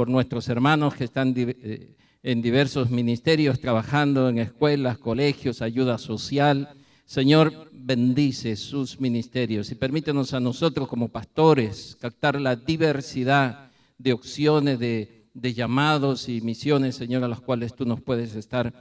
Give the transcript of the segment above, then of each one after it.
por nuestros hermanos que están en diversos ministerios, trabajando en escuelas, colegios, ayuda social. Señor, bendice sus ministerios y permítenos a nosotros como pastores captar la diversidad de opciones, de llamados y misiones, Señor, a las cuales tú nos puedes estar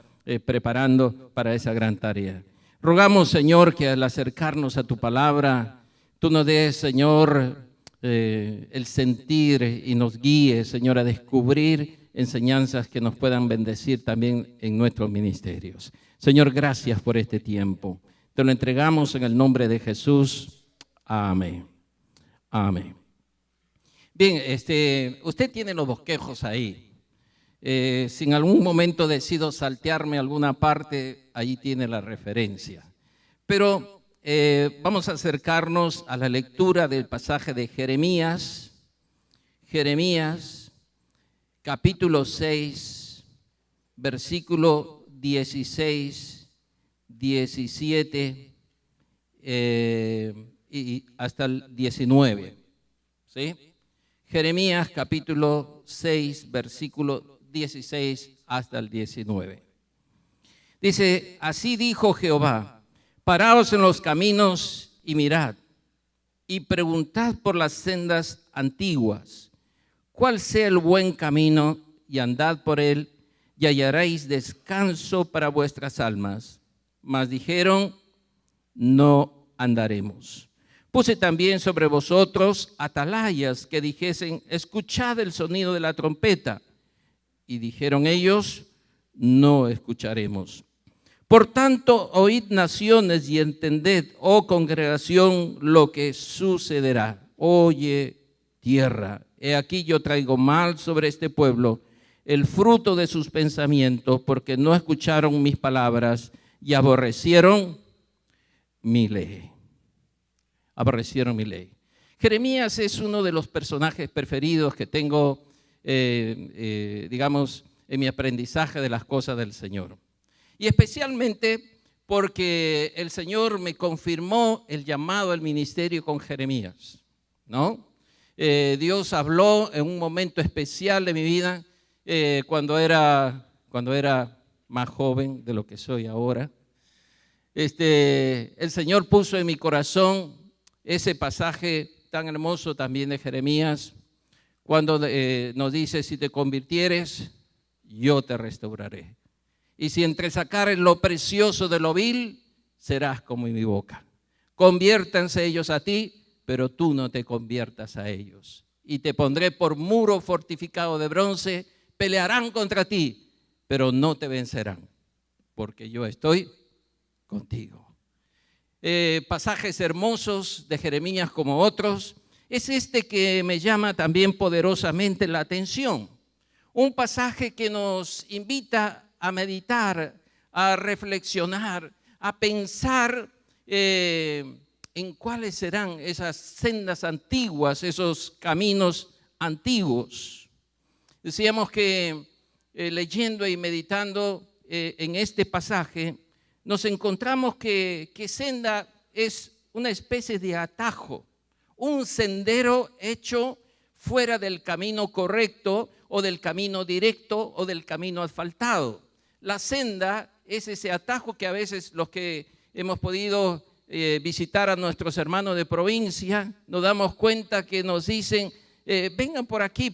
preparando para esa gran tarea. Rogamos, Señor, que al acercarnos a tu palabra, tú nos des, Señor, el sentir y nos guíes, Señor, a descubrir enseñanzas que nos puedan bendecir también en nuestros ministerios. Señor, gracias por este tiempo. Te lo entregamos en el nombre de Jesús. Amén. Amén. Bien, usted tiene los bosquejos ahí. Si en algún momento decido saltearme alguna parte, ahí tiene la referencia. Pero vamos a acercarnos a la lectura del pasaje de Jeremías. Jeremías, capítulo 6, versículo 16, 17 y hasta el 19. ¿Sí? Jeremías capítulo 6, versículo 16 hasta el 19. Dice, así dijo Jehová, paraos en los caminos y mirad, y preguntad por las sendas antiguas, cuál sea el buen camino, y andad por él, y hallaréis descanso para vuestras almas. Mas dijeron, no andaremos. Puse también sobre vosotros atalayas que dijesen, escuchad el sonido de la trompeta. Y dijeron ellos, no escucharemos. Por tanto, oíd naciones y entended, oh congregación, lo que sucederá. Oye, tierra, he aquí yo traigo mal sobre este pueblo, el fruto de sus pensamientos, porque no escucharon mis palabras y aborrecieron mi ley. Aborrecieron mi ley. Jeremías es uno de los personajes preferidos que tengo, digamos, en mi aprendizaje de las cosas del Señor. Y especialmente porque el Señor me confirmó el llamado al ministerio con Jeremías, ¿no? Dios habló en un momento especial de mi vida, cuando era más joven de lo que soy ahora. El Señor puso en mi corazón ese pasaje tan hermoso también de Jeremías, cuando nos dice, si te convirtieres, yo te restauraré. Y si entresacares lo precioso de lo vil, serás como en mi boca. Conviértanse ellos a ti, pero tú no te conviertas a ellos. Y te pondré por muro fortificado de bronce, pelearán contra ti, pero no te vencerán, porque yo estoy contigo. Pasajes hermosos de Jeremías como otros, es este que me llama también poderosamente la atención. Un pasaje que nos invita a meditar, a reflexionar, a pensar en cuáles serán esas sendas antiguas, esos caminos antiguos. Decíamos que leyendo y meditando en este pasaje, nos encontramos que senda es una especie de atajo, un sendero hecho fuera del camino correcto o del camino directo o del camino asfaltado. La senda es ese atajo que a veces los que hemos podido visitar a nuestros hermanos de provincia, nos damos cuenta que nos dicen, vengan por aquí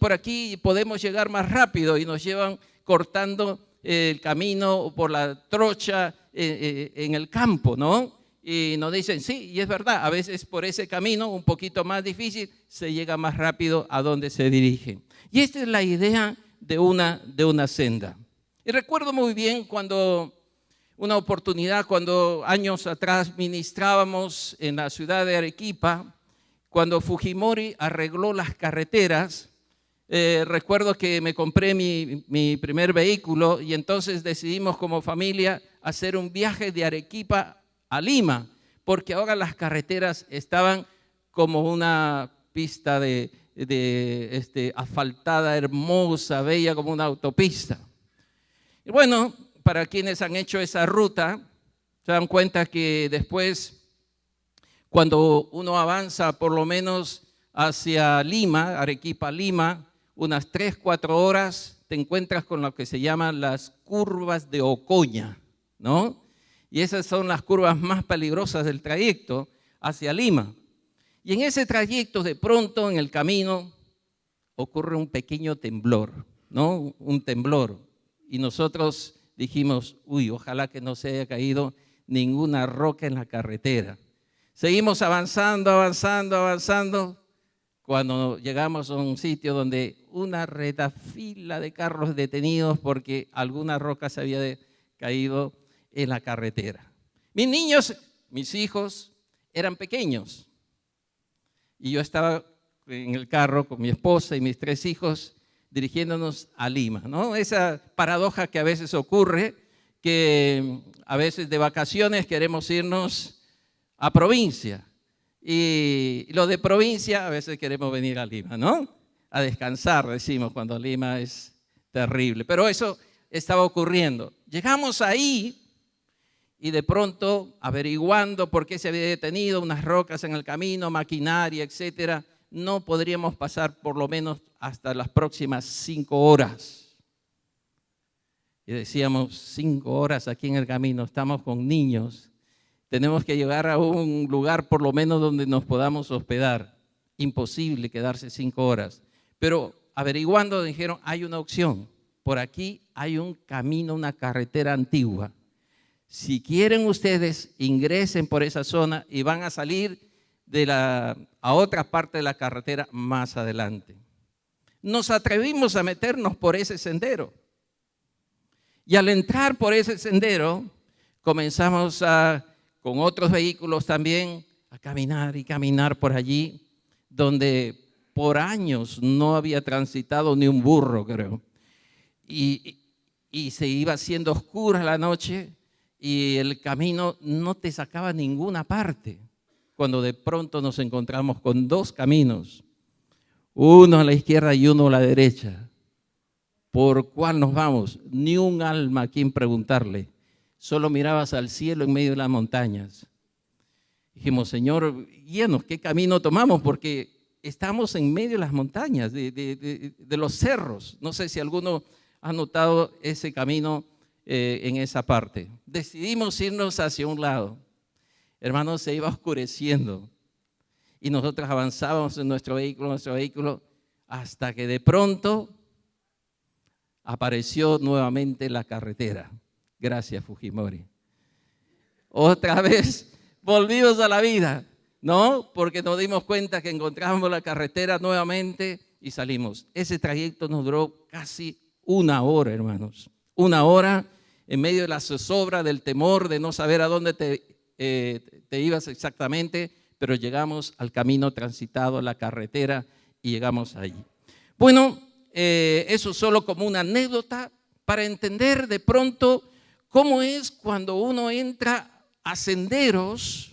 podemos llegar más rápido, y nos llevan cortando el camino por la trocha en el campo, ¿no? Y nos dicen, sí, y es verdad, a veces por ese camino un poquito más difícil se llega más rápido a donde se dirigen. Y esta es la idea de una senda. Y recuerdo muy bien cuando años atrás ministrábamos en la ciudad de Arequipa, cuando Fujimori arregló las carreteras. Recuerdo que me compré mi primer vehículo y entonces decidimos como familia hacer un viaje de Arequipa a Lima, porque ahora las carreteras estaban como una pista de asfaltada, hermosa, bella, como una autopista. Y bueno, para quienes han hecho esa ruta, se dan cuenta que después, cuando uno avanza por lo menos hacia Lima, Arequipa, Lima, unas 3, 4 horas, te encuentras con lo que se llaman las curvas de Ocoña, ¿no? Y esas son las curvas más peligrosas del trayecto hacia Lima. Y en ese trayecto, de pronto, en el camino, ocurre un pequeño temblor, ¿no? Un temblor. Y nosotros dijimos, uy, ojalá que no se haya caído ninguna roca en la carretera. Seguimos avanzando, avanzando, avanzando, cuando llegamos a un sitio donde una retafila de carros detenidos porque alguna roca se había caído en la carretera. Mis niños, mis hijos, eran pequeños. Y yo estaba en el carro con mi esposa y mis 3 hijos dirigiéndonos a Lima, ¿no? Esa paradoja que a veces ocurre, que a veces de vacaciones queremos irnos a provincia. Y lo de provincia a veces queremos venir a Lima, ¿no? A descansar, decimos, cuando Lima es terrible. Pero eso estaba ocurriendo. Llegamos ahí y de pronto, averiguando por qué se había detenido, unas rocas en el camino, maquinaria, etcétera, no podríamos pasar por lo menos hasta las próximas 5 horas. Y decíamos, 5 horas aquí en el camino, estamos con niños. Tenemos que llegar a un lugar por lo menos donde nos podamos hospedar. Imposible quedarse 5 horas. Pero averiguando dijeron, hay una opción. Por aquí hay un camino, una carretera antigua. Si quieren ustedes, ingresen por esa zona y van a salir a otra parte de la carretera más adelante. Nos atrevimos a meternos por ese sendero. Y al entrar por ese sendero, comenzamos con otros vehículos también a caminar y caminar por allí, donde por años no había transitado ni un burro, creo. Y se iba haciendo oscura la noche y el camino no te sacaba a ninguna parte, cuando de pronto nos encontramos con 2 caminos, uno a la izquierda y uno a la derecha. ¿Por cuál nos vamos? Ni un alma a quien preguntarle. Solo mirabas al cielo en medio de las montañas. Dijimos, Señor, guíanos, ¿qué camino tomamos? Porque estamos en medio de las montañas, de los cerros. No sé si alguno ha notado ese camino en esa parte. Decidimos irnos hacia un lado. Hermanos, se iba oscureciendo. Y nosotros avanzábamos en nuestro vehículo, hasta que de pronto apareció nuevamente la carretera. Gracias, Fujimori. Otra vez volvimos a la vida, ¿no? Porque nos dimos cuenta que encontramos la carretera nuevamente y salimos. Ese trayecto nos duró casi 1 hora, hermanos. 1 hora en medio de la zozobra, del temor, de no saber a dónde te ibas exactamente, pero llegamos al camino transitado, a la carretera, y llegamos allí. Bueno, eso solo como una anécdota para entender de pronto cómo es cuando uno entra a senderos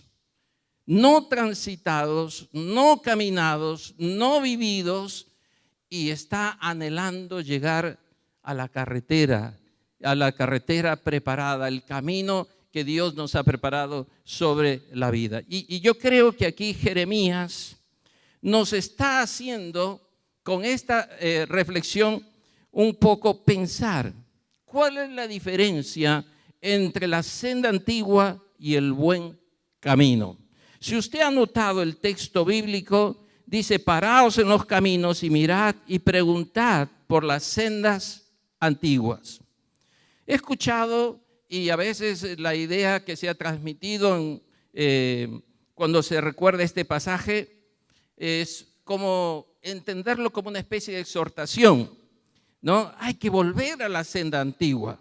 no transitados, no caminados, no vividos, y está anhelando llegar a la carretera preparada, el camino que Dios nos ha preparado sobre la vida. Y yo creo que aquí Jeremías nos está haciendo con esta reflexión un poco pensar cuál es la diferencia entre la senda antigua y el buen camino. Si usted ha notado el texto bíblico, dice, paraos en los caminos y mirad y preguntad por las sendas antiguas. He escuchado, y a veces la idea que se ha transmitido cuando se recuerda este pasaje es como entenderlo como una especie de exhortación, ¿no? Hay que volver a la senda antigua.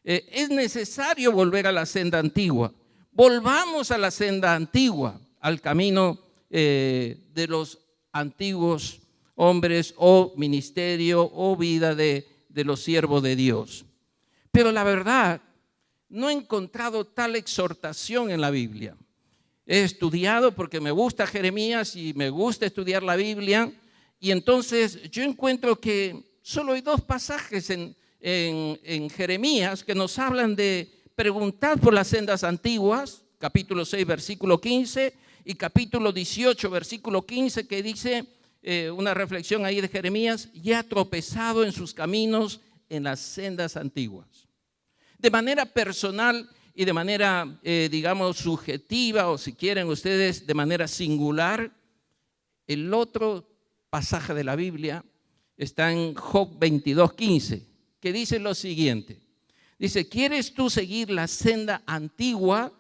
Es necesario volver a la senda antigua. Volvamos a la senda antigua, al camino de los antiguos hombres o ministerio o vida de los siervos de Dios. Pero la verdad, no he encontrado tal exhortación en la Biblia. He estudiado porque me gusta Jeremías y me gusta estudiar la Biblia, y entonces yo encuentro que solo hay 2 pasajes en Jeremías que nos hablan de preguntar por las sendas antiguas, capítulo 6, versículo 15, y capítulo 18, versículo 15, que dice una reflexión ahí de Jeremías, y ha tropezado en sus caminos en las sendas antiguas. De manera personal y de manera, digamos, subjetiva, o si quieren ustedes, de manera singular, el otro pasaje de la Biblia está en Job 22:15, que dice lo siguiente. Dice, ¿quieres tú seguir la senda antigua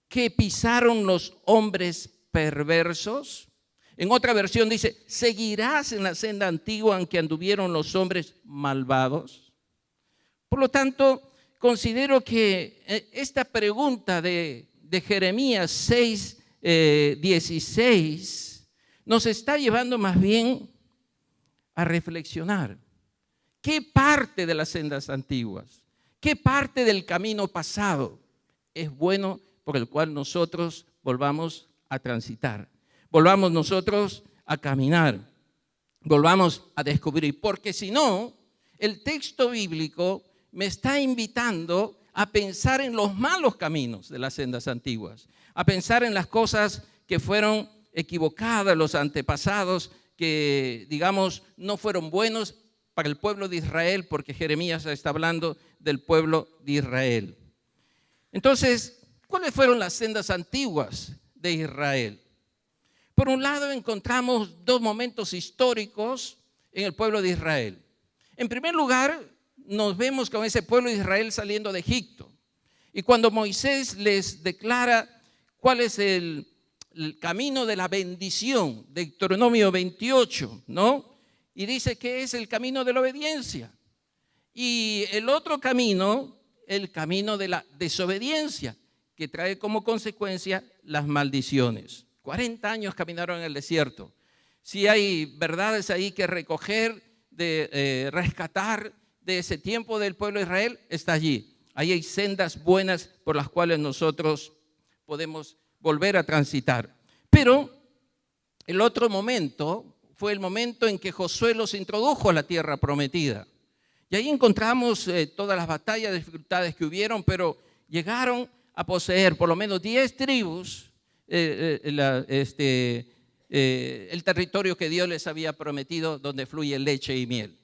que pisaron los hombres perversos? En otra versión dice, ¿seguirás en la senda antigua en que anduvieron los hombres malvados? Por lo tanto, considero que esta pregunta de Jeremías 6:16 nos está llevando más bien a reflexionar. ¿Qué parte de las sendas antiguas, qué parte del camino pasado es bueno por el cual nosotros volvamos a transitar? Volvamos nosotros a caminar, volvamos a descubrir, porque si no, el texto bíblico me está invitando a pensar en los malos caminos de las sendas antiguas, a pensar en las cosas que fueron equivocadas, los antepasados que, digamos, no fueron buenos para el pueblo de Israel, porque Jeremías está hablando del pueblo de Israel. Entonces, ¿cuáles fueron las sendas antiguas de Israel? Por un lado, encontramos dos momentos históricos en el pueblo de Israel. En primer lugar, nos vemos con ese pueblo de Israel saliendo de Egipto. Y cuando Moisés les declara cuál es el camino de la bendición, Deuteronomio 28, ¿no? Y dice que es el camino de la obediencia. Y el otro camino, el camino de la desobediencia, que trae como consecuencia las maldiciones. 40 años caminaron en el desierto. Si hay verdades ahí que recoger, rescatar de ese tiempo del pueblo de Israel, está allí. Ahí hay sendas buenas por las cuales nosotros podemos volver a transitar. Pero el otro momento fue el momento en que Josué los introdujo a la tierra prometida. Y ahí encontramos todas las batallas, dificultades que hubieron, pero llegaron a poseer por lo menos 10 tribus, el territorio que Dios les había prometido, donde fluye leche y miel.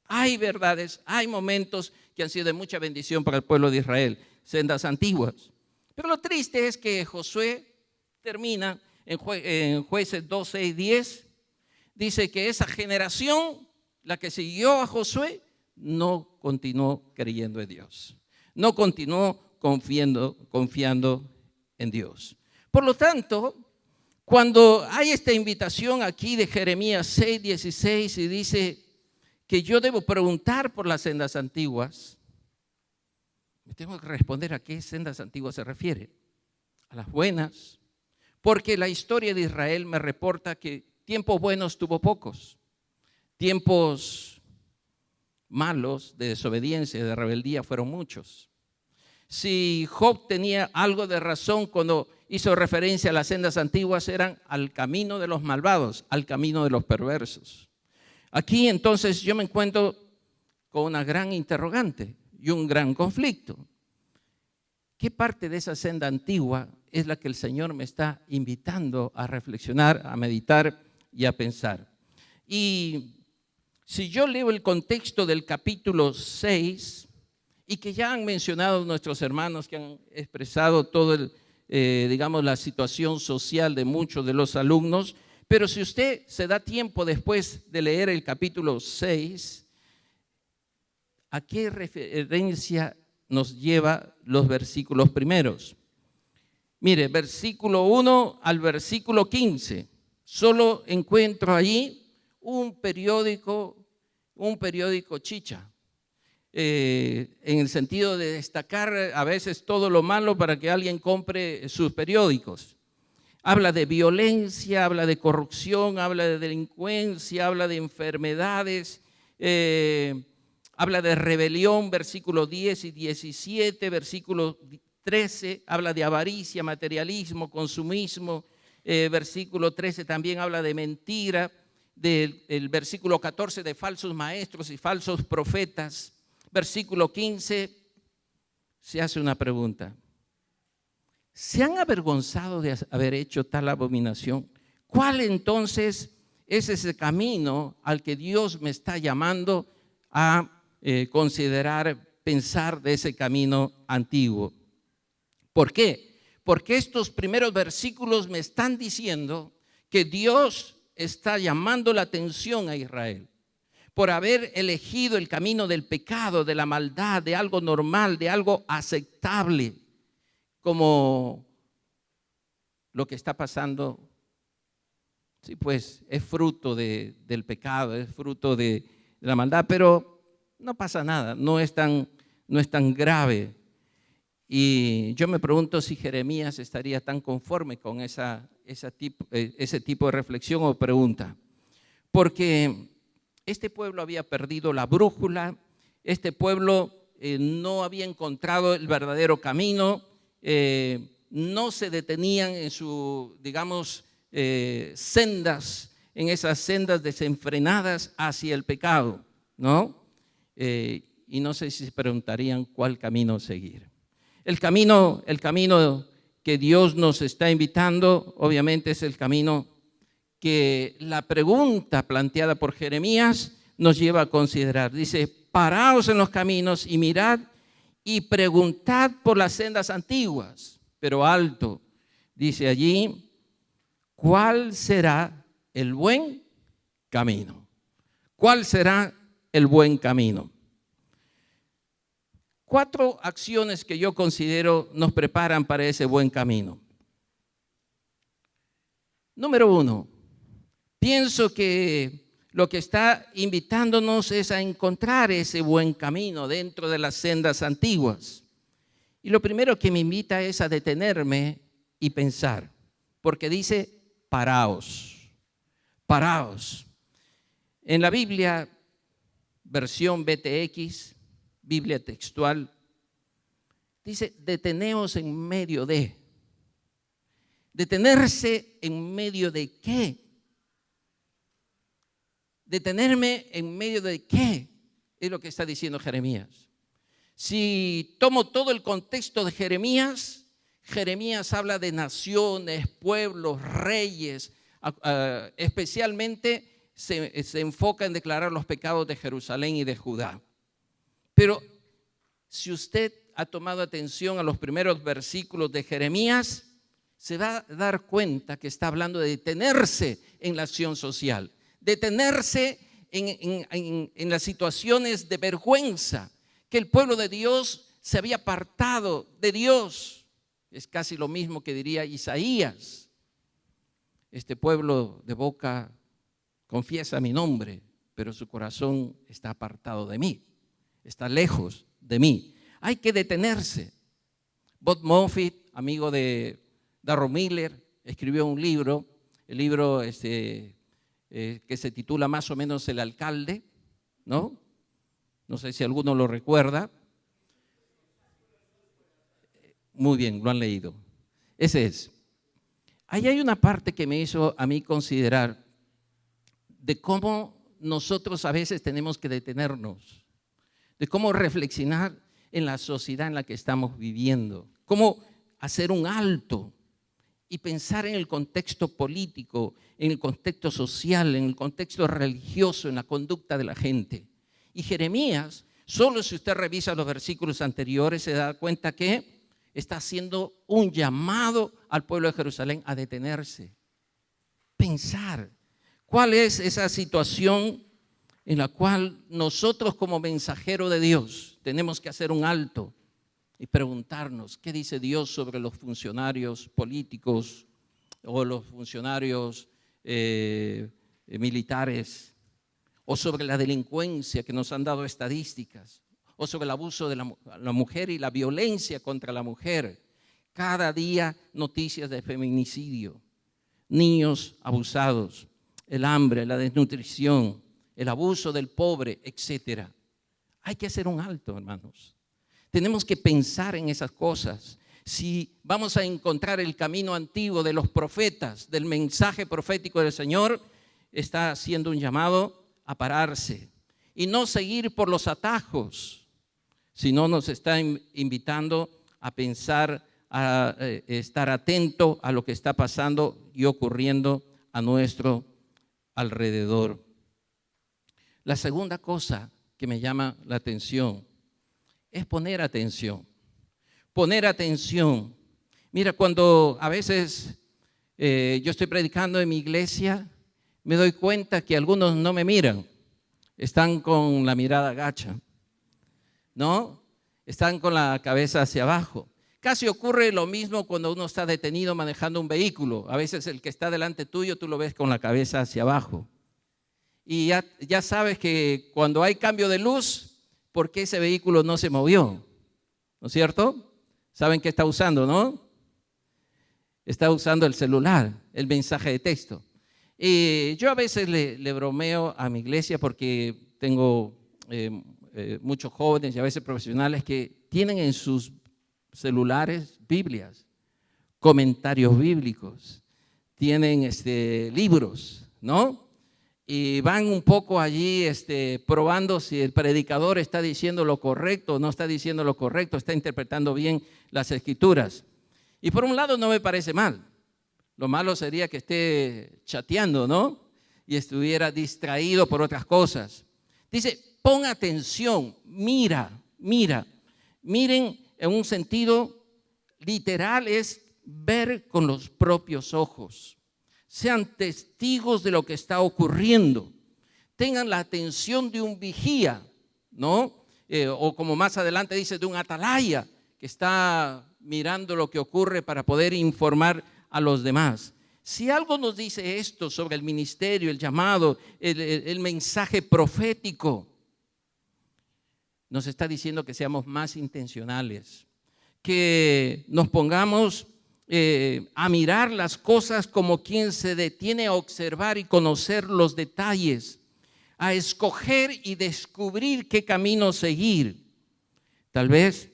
Hay verdades, hay momentos que han sido de mucha bendición para el pueblo de Israel, sendas antiguas. Pero lo triste es que Josué termina en Jueces 2:6-10, dice que esa generación, la que siguió a Josué, no continuó creyendo en Dios, no continuó confiando en Dios. Por lo tanto, cuando hay esta invitación aquí de Jeremías 6:16 y dice que yo debo preguntar por las sendas antiguas, me tengo que responder a qué sendas antiguas se refiere. A las buenas, porque la historia de Israel me reporta que tiempos buenos tuvo pocos, tiempos malos de desobediencia, de rebeldía fueron muchos. Si Job tenía algo de razón cuando hizo referencia a las sendas antiguas, eran al camino de los malvados, al camino de los perversos. Aquí entonces yo me encuentro con una gran interrogante y un gran conflicto. ¿Qué parte de esa senda antigua es la que el Señor me está invitando a reflexionar, a meditar y a pensar? Y si yo leo el contexto del capítulo 6, y que ya han mencionado nuestros hermanos que han expresado todo digamos, la situación social de muchos de los alumnos, pero si usted se da tiempo después de leer el capítulo 6, ¿a qué referencia nos lleva los versículos primeros? Mire, versículo 1 al versículo 15, solo encuentro allí un periódico chicha. En el sentido de destacar a veces todo lo malo para que alguien compre sus periódicos. Habla de violencia, habla de corrupción, habla de delincuencia, habla de enfermedades, habla de rebelión, versículos 10 y 17, versículo 13, habla de avaricia, materialismo, consumismo, versículo 13 también habla de mentira, el versículo 14 de falsos maestros y falsos profetas. Versículo 15, se hace una pregunta. ¿Se han avergonzado de haber hecho tal abominación? ¿Cuál entonces es ese camino al que Dios me está llamando a considerar, pensar de ese camino antiguo. ¿Por qué? Porque estos primeros versículos me están diciendo que Dios está llamando la atención a Israel por haber elegido el camino del pecado, de la maldad, de algo normal, de algo aceptable, como lo que está pasando. Sí, pues es fruto del pecado, es fruto de la maldad, pero no pasa nada, no es tan grave. Y yo me pregunto si Jeremías estaría tan conforme con ese tipo de reflexión o pregunta. Porque este pueblo había perdido la brújula, este pueblo no había encontrado el verdadero camino, no se detenían en sus, digamos, sendas, en esas sendas desenfrenadas hacia el pecado, ¿no? Y no sé si se preguntarían cuál camino seguir. El camino que Dios nos está invitando, obviamente, es el camino que la pregunta planteada por Jeremías nos lleva a considerar. Dice: paraos en los caminos y mirad y preguntad por las sendas antiguas, pero alto. Dice allí: ¿cuál será el buen camino? ¿Cuál será el buen camino? 4 acciones que yo considero nos preparan para ese buen camino. Número 1, pienso que lo que está invitándonos es a encontrar ese buen camino dentro de las sendas antiguas. Y lo primero que me invita es a detenerme y pensar, porque dice: paraos, paraos. En la Biblia, versión BTX, Biblia textual, dice: deteneos en medio de. ¿Detenerse en medio de qué? ¿Detenerme en medio de qué? Es lo que está diciendo Jeremías. Si tomo todo el contexto de Jeremías, Jeremías habla de naciones, pueblos, reyes, especialmente se enfoca en declarar los pecados de Jerusalén y de Judá. Pero si usted ha tomado atención a los primeros versículos de Jeremías, se va a dar cuenta que está hablando de detenerse en la acción social, detenerse en las situaciones de vergüenza, que el pueblo de Dios se había apartado de Dios. Es casi lo mismo que diría Isaías: este pueblo de boca confiesa mi nombre, pero su corazón está apartado de mí, está lejos de mí. Hay que detenerse. Bob Moffitt, amigo de Darrell Miller, escribió un libro, el libro que se titula más o menos El Alcalde, ¿no? No sé si alguno lo recuerda. Muy bien, lo han leído. Ese es. Ahí hay una parte que me hizo a mí considerar de cómo nosotros a veces tenemos que detenernos, de cómo reflexionar en la sociedad en la que estamos viviendo, cómo hacer un alto y pensar en el contexto político, en el contexto social, en el contexto religioso, en la conducta de la gente. Y Jeremías, solo si usted revisa los versículos anteriores, se da cuenta que está haciendo un llamado al pueblo de Jerusalén a detenerse, pensar cuál es esa situación en la cual nosotros como mensajeros de Dios tenemos que hacer un alto y preguntarnos qué dice Dios sobre los funcionarios políticos o los funcionarios militares, o sobre la delincuencia que nos han dado estadísticas, o sobre el abuso de la mujer y la violencia contra la mujer. Cada día noticias de feminicidio, niños abusados, el hambre, la desnutrición, el abuso del pobre, etcétera. Hay que hacer un alto, hermanos. Tenemos que pensar en esas cosas. Si vamos a encontrar el camino antiguo de los profetas, del mensaje profético del Señor, está haciendo un llamado a pararse y no seguir por los atajos, sino nos está invitando a pensar, a estar atento a lo que está pasando y ocurriendo a nuestro alrededor. La segunda cosa que me llama la atención es poner atención. Poner atención. Mira, cuando a veces yo estoy predicando en mi iglesia, me doy cuenta que algunos no me miran. Están con la mirada gacha, ¿no? Están con la cabeza hacia abajo. Casi ocurre lo mismo cuando uno está detenido manejando un vehículo. A veces el que está delante tuyo, tú lo ves con la cabeza hacia abajo. Y ya sabes que cuando hay cambio de luz, ¿por qué ese vehículo no se movió? ¿No es cierto? ¿Saben qué está usando, no? Está usando el celular, el mensaje de texto. Yo a veces le bromeo a mi iglesia porque tengo muchos jóvenes y a veces profesionales que tienen en sus celulares Biblias, comentarios bíblicos, tienen libros, ¿no? Y van un poco allí probando si el predicador está diciendo lo correcto o no está diciendo lo correcto, está interpretando bien las escrituras. Y por un lado no me parece mal. Lo malo sería que esté chateando, ¿no? Y estuviera distraído por otras cosas. Dice, pon atención, mira. Miren en un sentido literal es ver con los propios ojos. Sean testigos de lo que está ocurriendo. Tengan la atención de un vigía, ¿no? O como más adelante dice, de un atalaya que está mirando lo que ocurre para poder informar a los demás. Si algo nos dice esto sobre el ministerio, el llamado, el mensaje profético, nos está diciendo que seamos más intencionales, que nos pongamos a mirar las cosas como quien se detiene a observar y conocer los detalles, a escoger y descubrir qué camino seguir. Tal vez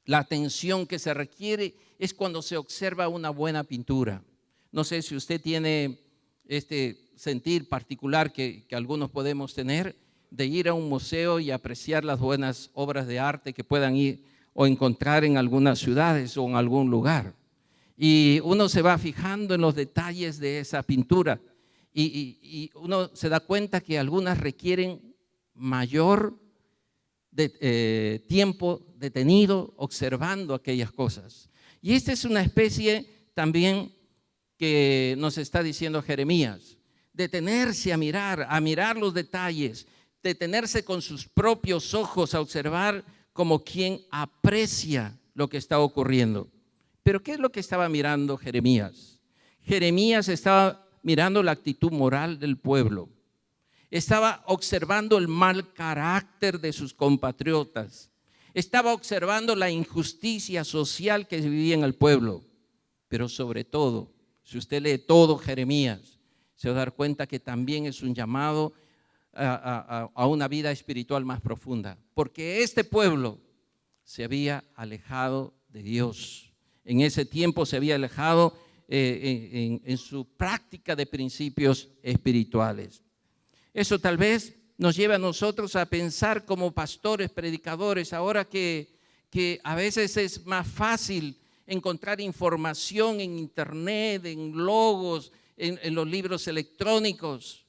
la atención que se requiere es cuando se observa una buena pintura. No sé si usted tiene este sentir particular que algunos podemos tener de ir a un museo y apreciar las buenas obras de arte que puedan ir o encontrar en algunas ciudades o en algún lugar. Y uno se va fijando en los detalles de esa pintura y uno se da cuenta que algunas requieren mayor tiempo detenido observando aquellas cosas. Y esta es una especie también que nos está diciendo Jeremías, detenerse a mirar los detalles, detenerse con sus propios ojos a observar como quien aprecia lo que está ocurriendo. Pero ¿qué es lo que estaba mirando Jeremías? Jeremías estaba mirando la actitud moral del pueblo. Estaba observando el mal carácter de sus compatriotas. Estaba observando la injusticia social que vivía en el pueblo. Pero sobre todo, si usted lee todo Jeremías, se va a dar cuenta que también es un llamado a una vida espiritual más profunda. Porque este pueblo se había alejado de Dios. En ese tiempo se había alejado en su práctica de principios espirituales. Eso tal vez nos lleva a nosotros a pensar como pastores, predicadores, ahora que a veces es más fácil encontrar información en internet, en logos, en los libros electrónicos,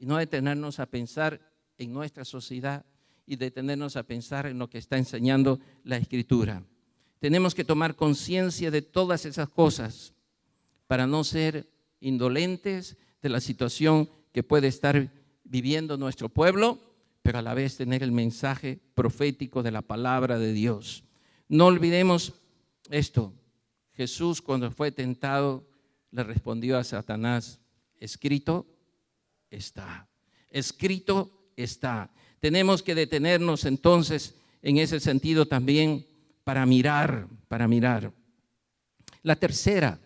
y no detenernos a pensar en nuestra sociedad y detenernos a pensar en lo que está enseñando la Escritura. Tenemos que tomar conciencia de todas esas cosas para no ser indolentes de la situación que puede estar viviendo nuestro pueblo, pero a la vez tener el mensaje profético de la palabra de Dios. No olvidemos esto. Jesús, cuando fue tentado, le respondió a Satanás, escrito está. Escrito está. Tenemos que detenernos entonces en ese sentido también para mirar. La tercera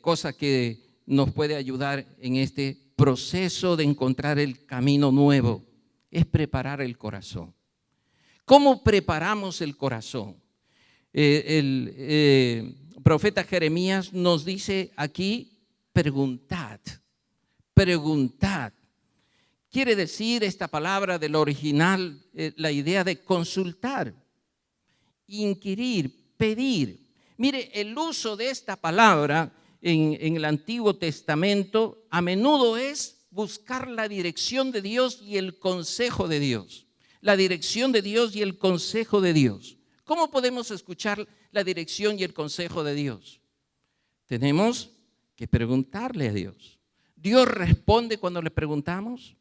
cosa que nos puede ayudar en este proceso de encontrar el camino nuevo es preparar el corazón. ¿Cómo preparamos el corazón? El profeta Jeremías nos dice aquí, preguntad. Quiere decir esta palabra del original, la idea de consultar, inquirir, pedir. Mire, el uso de esta palabra en el Antiguo Testamento a menudo es buscar la dirección de Dios y el consejo de Dios. La dirección de Dios y el consejo de Dios. ¿Cómo podemos escuchar la dirección y el consejo de Dios? Tenemos que preguntarle a Dios. ¿Dios responde cuando le preguntamos?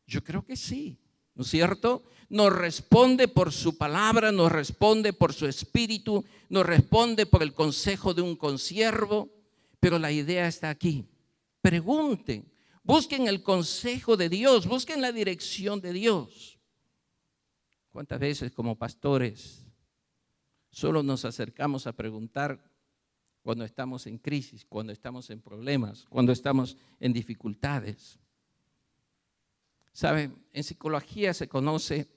Yo creo que sí, ¿no es cierto? Nos responde por su palabra, nos responde por su espíritu, nos responde por el consejo de un consiervo, pero la idea está aquí. Pregunten, busquen el consejo de Dios, busquen la dirección de Dios. ¿Cuántas veces como pastores solo nos acercamos a preguntar cuando estamos en crisis, cuando estamos en problemas, cuando estamos en dificultades? ¿Saben? En psicología se conoce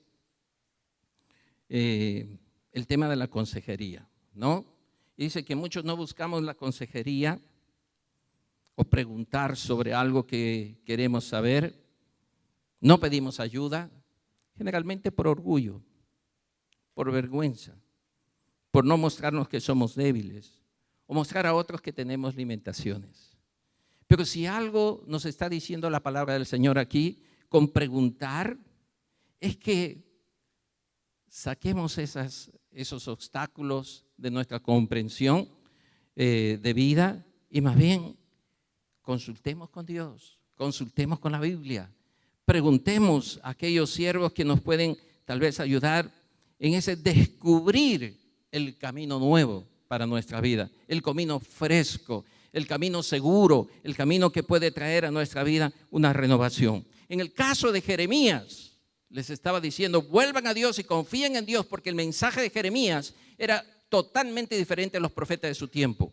el tema de la consejería, ¿no? Y dice que muchos no buscamos la consejería o preguntar sobre algo que queremos saber, no pedimos ayuda, generalmente por orgullo, por vergüenza, por no mostrarnos que somos débiles o mostrar a otros que tenemos limitaciones. Pero si algo nos está diciendo la palabra del Señor aquí, con preguntar, es que saquemos esos obstáculos de nuestra comprensión de vida y más bien consultemos con Dios, consultemos con la Biblia, preguntemos a aquellos siervos que nos pueden tal vez ayudar en ese descubrir el camino nuevo para nuestra vida, el camino fresco, el camino seguro, el camino que puede traer a nuestra vida una renovación. En el caso de Jeremías, les estaba diciendo, vuelvan a Dios y confíen en Dios, porque el mensaje de Jeremías era totalmente diferente a los profetas de su tiempo.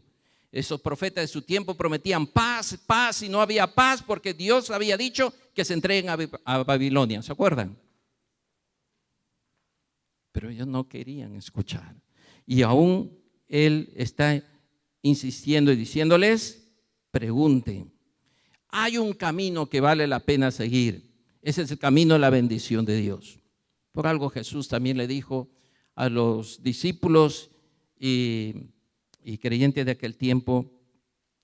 Esos profetas de su tiempo prometían paz, paz, y no había paz porque Dios había dicho que se entreguen a Babilonia, ¿se acuerdan? Pero ellos no querían escuchar. Y aún Él está insistiendo y diciéndoles, pregunten. Hay un camino que vale la pena seguir. Ese es el camino de la bendición de Dios. Por algo Jesús también le dijo a los discípulos y creyentes de aquel tiempo,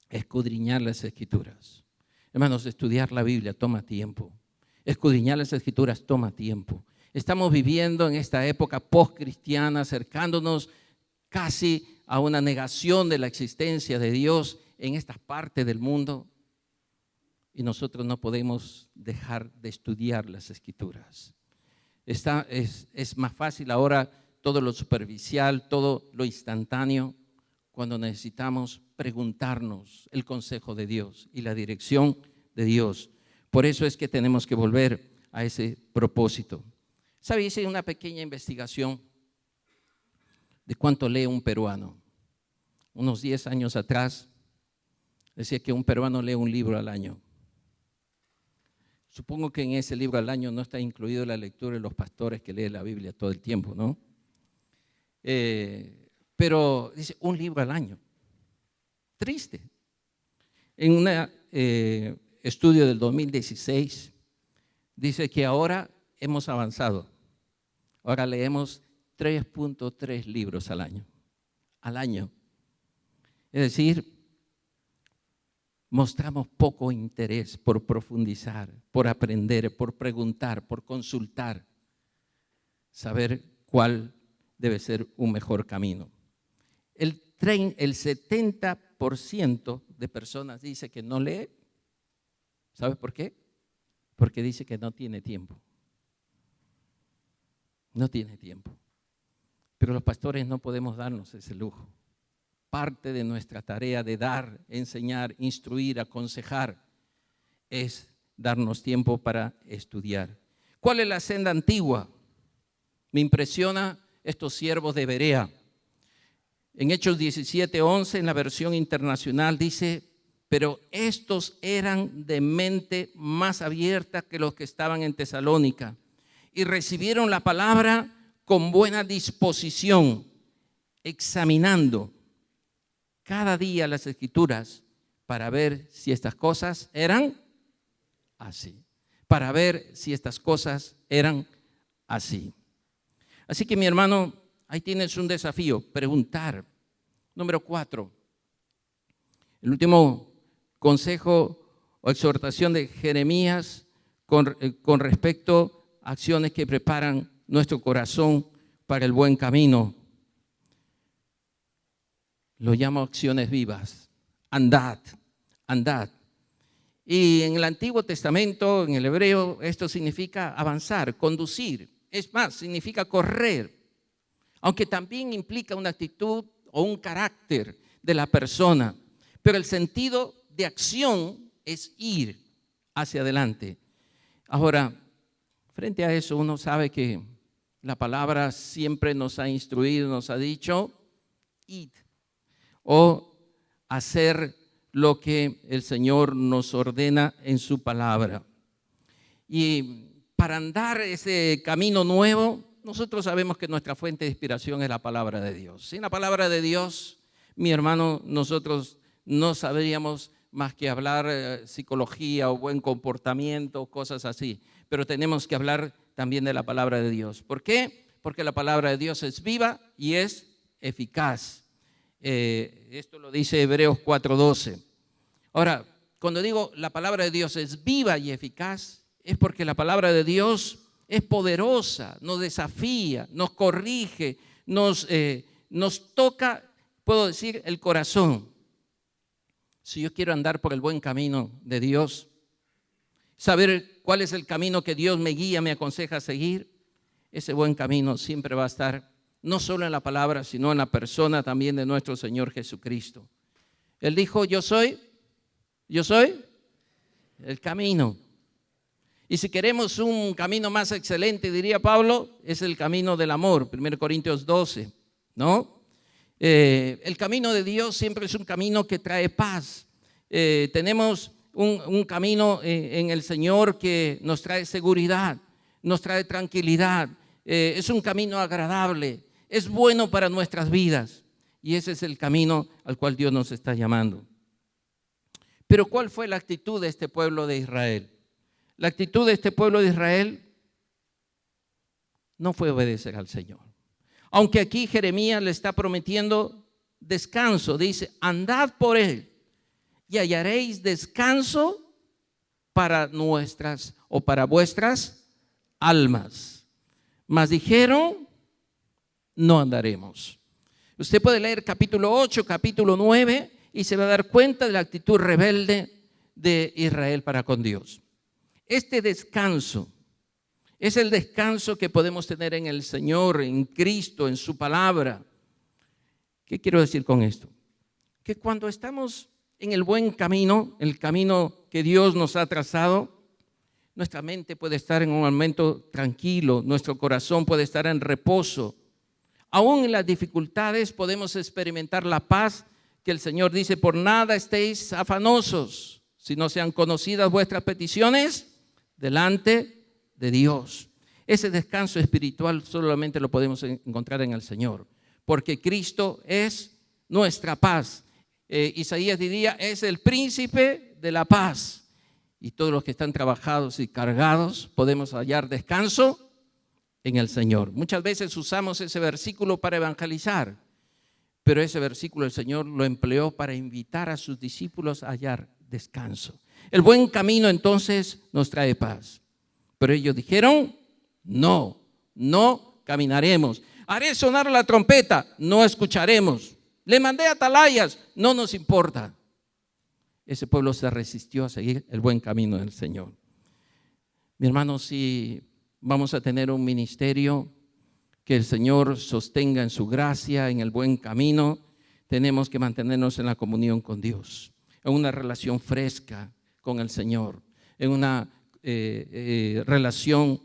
escudriñar las Escrituras. Hermanos, estudiar la Biblia toma tiempo. Escudriñar las Escrituras toma tiempo. Estamos viviendo en esta época post-cristiana, acercándonos casi a una negación de la existencia de Dios en esta parte del mundo. Y nosotros no podemos dejar de estudiar las Escrituras. Es más fácil ahora todo lo superficial, todo lo instantáneo, cuando necesitamos preguntarnos el consejo de Dios y la dirección de Dios. Por eso es que tenemos que volver a ese propósito. ¿Sabe? Hice una pequeña investigación de cuánto lee un peruano. Unos 10 años atrás decía que un peruano lee un libro al año. Supongo que en ese libro al año no está incluido la lectura de los pastores que leen la Biblia todo el tiempo, ¿no? Pero dice un libro al año. Triste. En un estudio del 2016 dice que ahora hemos avanzado. Ahora leemos 3.3 libros al año. Al año. Es decir, mostramos poco interés por profundizar, por aprender, por preguntar, por consultar, saber cuál debe ser un mejor camino. El 70% de personas dice que no lee. ¿Sabe por qué? Porque dice que no tiene tiempo. No tiene tiempo. Pero los pastores no podemos darnos ese lujo. Parte de nuestra tarea de dar, enseñar, instruir, aconsejar, es darnos tiempo para estudiar. ¿Cuál es la senda antigua? Me impresiona estos siervos de Berea. En Hechos 17:11, en la versión internacional, dice, pero estos eran de mente más abierta que los que estaban en Tesalónica y recibieron la palabra con buena disposición, examinando cada día las Escrituras para ver si estas cosas eran así. Para ver si estas cosas eran así. Así que mi hermano, ahí tienes un desafío, preguntar. Número 4, El último consejo o exhortación de Jeremías con respecto a acciones que preparan nuestro corazón para el buen camino. Lo llamo acciones vivas. Andad, andad. Y en el Antiguo Testamento, en el hebreo, esto significa avanzar, conducir. Es más, significa correr. Aunque también implica una actitud o un carácter de la persona. Pero el sentido de acción es ir hacia adelante. Ahora, frente a eso, uno sabe que la palabra siempre nos ha instruido, nos ha dicho, id, o hacer lo que el Señor nos ordena en su palabra. Y para andar ese camino nuevo, nosotros sabemos que nuestra fuente de inspiración es la palabra de Dios. Sin la palabra de Dios, mi hermano, nosotros no sabríamos más que hablar psicología o buen comportamiento, cosas así. Pero tenemos que hablar también de la palabra de Dios. ¿Por qué? Porque la palabra de Dios es viva y es eficaz. Esto lo dice Hebreos 4:12. Ahora, cuando digo la palabra de Dios es viva y eficaz, es porque la palabra de Dios es poderosa, nos desafía, nos corrige, nos toca, puedo decir, el corazón. Si yo quiero andar por el buen camino de Dios, saber cuál es el camino que Dios me guía, me aconseja seguir, ese buen camino siempre va a estar no solo en la palabra, sino en la persona también de nuestro Señor Jesucristo. Él dijo, yo soy el camino. Y si queremos un camino más excelente, diría Pablo, es el camino del amor, 1 Corintios 12, ¿no? El camino de Dios siempre es un camino que trae paz. Tenemos un camino en el Señor que nos trae seguridad, nos trae tranquilidad. Es un camino agradable, es bueno para nuestras vidas. Y ese es el camino al cual Dios nos está llamando. Pero ¿cuál fue la actitud de este pueblo de Israel? La actitud de este pueblo de Israel no fue obedecer al Señor. Aunque aquí Jeremías le está prometiendo descanso, dice, andad por él y hallaréis descanso para nuestras o para vuestras almas. Mas dijeron, no andaremos. Usted puede leer capítulo 8, capítulo 9 y se va a dar cuenta de la actitud rebelde de Israel para con Dios. Este descanso es el descanso que podemos tener en el Señor, en Cristo, en su palabra. ¿Qué quiero decir con esto? Que cuando estamos en el buen camino, el camino que Dios nos ha trazado, nuestra mente puede estar en un momento tranquilo, nuestro corazón puede estar en reposo. Aún en las dificultades podemos experimentar la paz que el Señor dice, por nada estéis afanosos, si no sean conocidas vuestras peticiones delante de Dios. Ese descanso espiritual solamente lo podemos encontrar en el Señor, porque Cristo es nuestra paz. Isaías diría, es el príncipe de la paz. Y todos los que están trabajados y cargados podemos hallar descanso en el Señor. Muchas veces usamos ese versículo para evangelizar, pero ese versículo el Señor lo empleó para invitar a sus discípulos a hallar descanso. El buen camino entonces nos trae paz. Pero ellos dijeron, no caminaremos. Haré sonar la trompeta, no escucharemos. Le mandé atalayas, no nos importa. Ese pueblo se resistió a seguir el buen camino del Señor. Mi hermano, si vamos a tener un ministerio que el Señor sostenga en su gracia, en el buen camino, tenemos que mantenernos en la comunión con Dios, en una relación fresca con el Señor, en una relación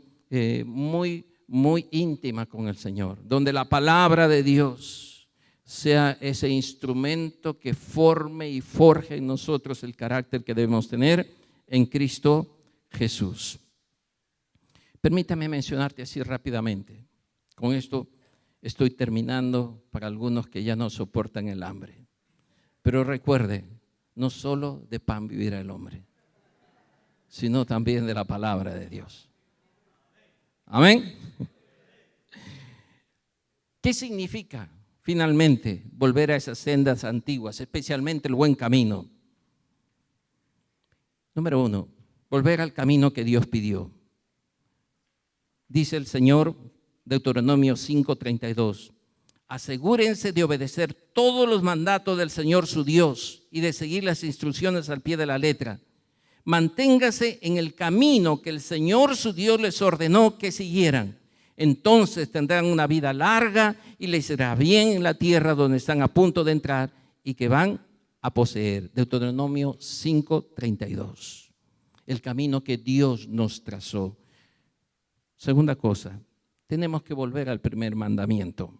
muy íntima con el Señor, donde la palabra de Dios sea ese instrumento que forme y forje en nosotros el carácter que debemos tener en Cristo Jesús. Permítame mencionarte así rápidamente. Con esto estoy terminando para algunos que ya no soportan el hambre. Pero recuerde, no solo de pan vivirá el hombre, sino también de la palabra de Dios. Amén. ¿Qué significa finalmente volver a esas sendas antiguas, especialmente el buen camino? Número 1, volver al camino que Dios pidió. Dice el Señor, Deuteronomio 5:32, asegúrense de obedecer todos los mandatos del Señor su Dios y de seguir las instrucciones al pie de la letra. Manténgase en el camino que el Señor su Dios les ordenó que siguieran. Entonces tendrán una vida larga y les irá bien en la tierra donde están a punto de entrar y que van a poseer. Deuteronomio 5:32. El camino que Dios nos trazó. Segunda cosa, tenemos que volver al primer mandamiento.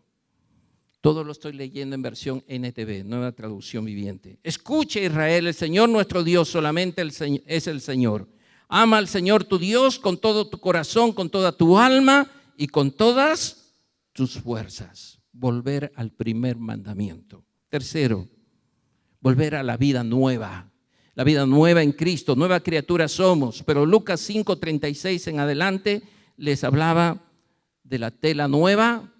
Todo lo estoy leyendo en versión NTV, Nueva Traducción Viviente. Escucha, Israel, el Señor nuestro Dios solamente es el Señor. Ama al Señor tu Dios con todo tu corazón, con toda tu alma y con todas tus fuerzas. Volver al primer mandamiento. Tercero, volver a la vida nueva. La vida nueva en Cristo, nueva criatura somos. Pero Lucas 5:36 en adelante les hablaba de la tela nueva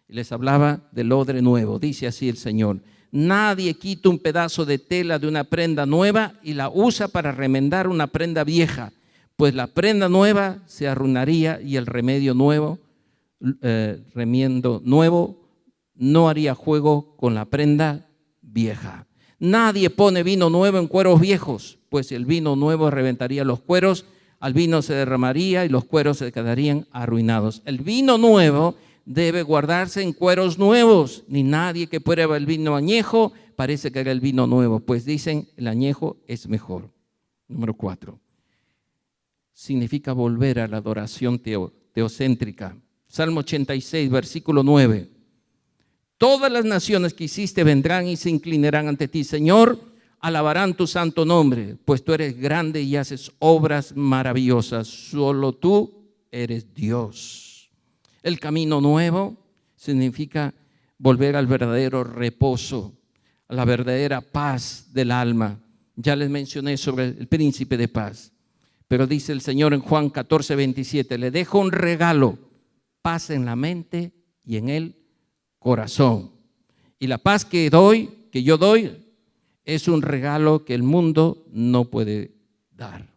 y les hablaba del odre nuevo. Dice así el Señor: nadie quita un pedazo de tela de una prenda nueva y la usa para remendar una prenda vieja, pues la prenda nueva se arruinaría y el remiendo nuevo no haría juego con la prenda vieja. Nadie pone vino nuevo en cueros viejos, pues el vino nuevo reventaría los cueros, al vino se derramaría y los cueros se quedarían arruinados. El vino nuevo debe guardarse en cueros nuevos, ni nadie que prueba el vino añejo parece que era el vino nuevo, pues dicen el añejo es mejor. Número 4, significa volver a la adoración teocéntrica. Salmo 86, versículo 9. Todas las naciones que hiciste vendrán y se inclinarán ante ti, Señor, alabarán tu santo nombre, pues tú eres grande y haces obras maravillosas, solo tú eres Dios. El camino nuevo significa volver al verdadero reposo, a la verdadera paz del alma. Ya les mencioné sobre el príncipe de paz, pero dice el Señor en Juan 14:27, le dejo un regalo, paz en la mente y en el corazón. Y la paz que yo doy, es un regalo que el mundo no puede dar.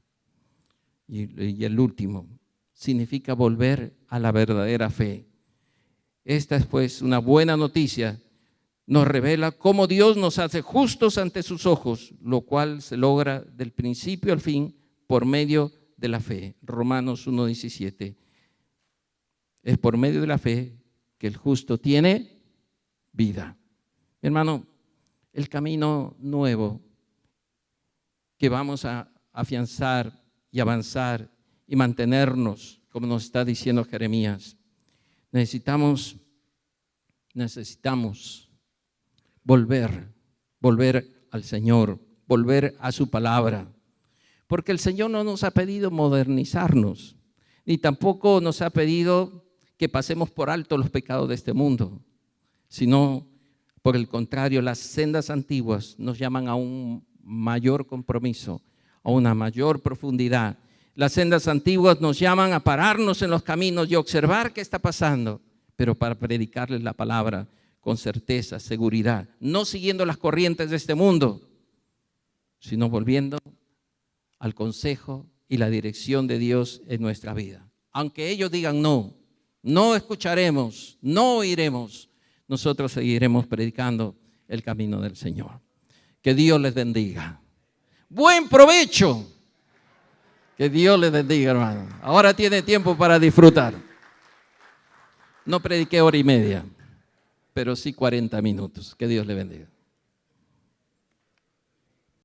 Y el último, significa volver a la verdadera fe. Esta es pues una buena noticia. Nos revela cómo Dios nos hace justos ante sus ojos, lo cual se logra del principio al fin por medio de la fe. Romanos 1:17. Es por medio de la fe que el justo tiene vida. Mi hermano, el camino nuevo que vamos a afianzar y avanzar y mantenernos, como nos está diciendo Jeremías, necesitamos volver al Señor, volver a su palabra, porque el Señor no nos ha pedido modernizarnos, ni tampoco nos ha pedido que pasemos por alto los pecados de este mundo, sino por el contrario, las sendas antiguas nos llaman a un mayor compromiso, a una mayor profundidad. Las sendas antiguas nos llaman a pararnos en los caminos y observar qué está pasando, pero para predicarles la palabra con certeza, seguridad, no siguiendo las corrientes de este mundo, sino volviendo al consejo y la dirección de Dios en nuestra vida. Aunque ellos digan no escucharemos, no oiremos, nosotros seguiremos predicando el camino del Señor. Que Dios les bendiga. Buen provecho. Que Dios les bendiga, hermano. Ahora tiene tiempo para disfrutar. No prediqué 1 hora y media, pero sí 40 minutos. Que Dios les bendiga.